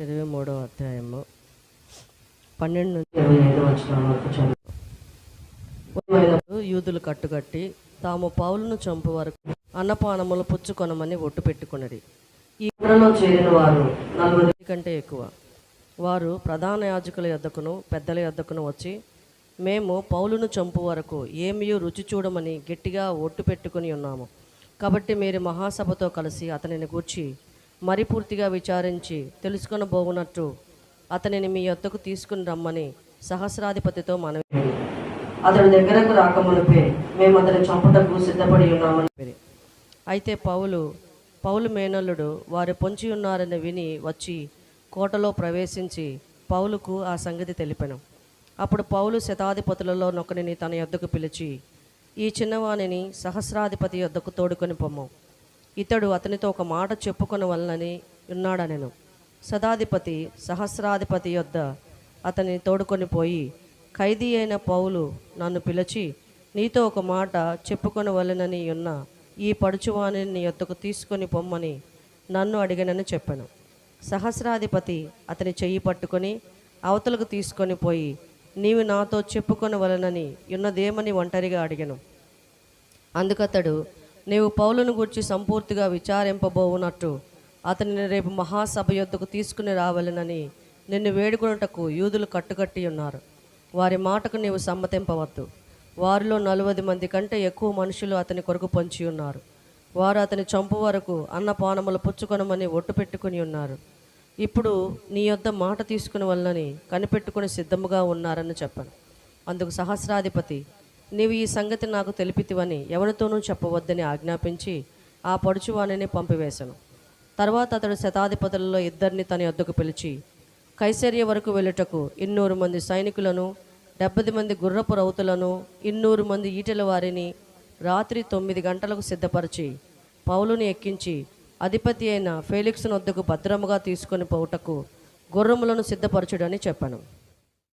23వ అధ్యాయము 12 నుంచి 25 వచనాల వరకు చదువు. యూదులు కట్టుకట్టి తాము పౌలును చంపు వరకు అన్నపానములు పుచ్చుకొనమని ఒట్టు పెట్టుకున్నది. ఈ ఊరలో చేరిన వారు 40 కంటే ఎక్కువ. వారు ప్రధాన యాజకుల యొద్దకును పెద్దల యొద్దకును వచ్చి, మేము పౌలును చంపు వరకు ఏమీ రుచి చూడమని గట్టిగా ఒట్టు పెట్టుకుని ఉన్నాము. కాబట్టి మీరు మహాసభతో కలిసి అతనిని గూర్చి మరి పూర్తిగా విచారించి తెలుసుకొనబోవునట్టు అతనిని మీ యొద్దకు తీసుకుని రమ్మని సహస్రాధిపతితో మనవి. అతని దగ్గరకు రాకమునిపే మేము అతని చంపుటకు సిద్ధపడి ఉన్నామని. అయితే పౌలు మేనల్లుడు వారు పొంచి ఉన్నారని విని వచ్చి కోటలో ప్రవేశించి పౌలుకు ఆ సంగతి తెలిపెను. అప్పుడు పౌలు శతాధిపతులలో నొకరిని తన యొద్దకు పిలిచి, ఈ చిన్నవాణిని సహస్రాధిపతి యొద్దకు తోడుకొని పొమ్ము, ఇతడు అతనితో ఒక మాట చెప్పుకొని వలనని ఉన్నాడనెను. శతాధిపతి సహస్రాధిపతి యొద్ద అతని తోడుకొని పోయి, ఖైదీ అయిన పౌలు నన్ను పిలిచి నీతో ఒక మాట చెప్పుకొని వలనని ఉన్న ఈ పడుచువాణిని నీ యొద్దకు తీసుకొని పొమ్మని నన్ను అడిగనని చెప్పాను. సహస్రాధిపతి అతని చెయ్యి పట్టుకొని అవతలకు తీసుకొని పోయి, నీవు నాతో చెప్పుకొని వలనని ఉన్నదేమని ఒంటరిగా అడిగాను. అందుకతడు, నీవు పౌలును గూర్చి సంపూర్తిగా విచారింపబోవునట్టు అతనిని రేపు మహాసభ యొద్దకు తీసుకుని రావాలనని నిన్ను వేడుకొనుటకు యూదులు కట్టుకట్టి ఉన్నారు. వారి మాటకు నీవు సమ్మతింపవద్దు. వారిలో 40 మంది కంటే ఎక్కువ మనుషులు అతని కొరకు పొంచి ఉన్నారు. వారు అతని చంపు వరకు అన్నపానములు పుచ్చుకొనమని ఒట్టు పెట్టుకుని ఉన్నారు. ఇప్పుడు నీ యొద్ద మాట తీసుకుని వలనని కనిపెట్టుకుని సిద్ధముగా ఉన్నారని చెప్పాను. అందుకు సహస్రాధిపతి, నీవు ఈ సంగతి నాకు తెలిపితివని ఎవరితోనూ చెప్పవద్దని ఆజ్ఞాపించి ఆ పడుచువాణిని పంపివేశాను. తర్వాత అతడు శతాధిపతులలో 2 తన యొద్దకు పిలిచి, కైసర్య వరకు వెళ్ళుటకు 200 మంది సైనికులను, 70 మంది గుర్రపు రౌతులను, 200 మంది ఈటెల వారిని రాత్రి 9 గంటలకు సిద్ధపరిచి పౌలుని ఎక్కించి అధిపతి అయిన ఫేలిక్స్ వద్దకు భద్రముగా తీసుకొని పోవుటకు గుర్రములను సిద్ధపరచుడని చెప్పాను.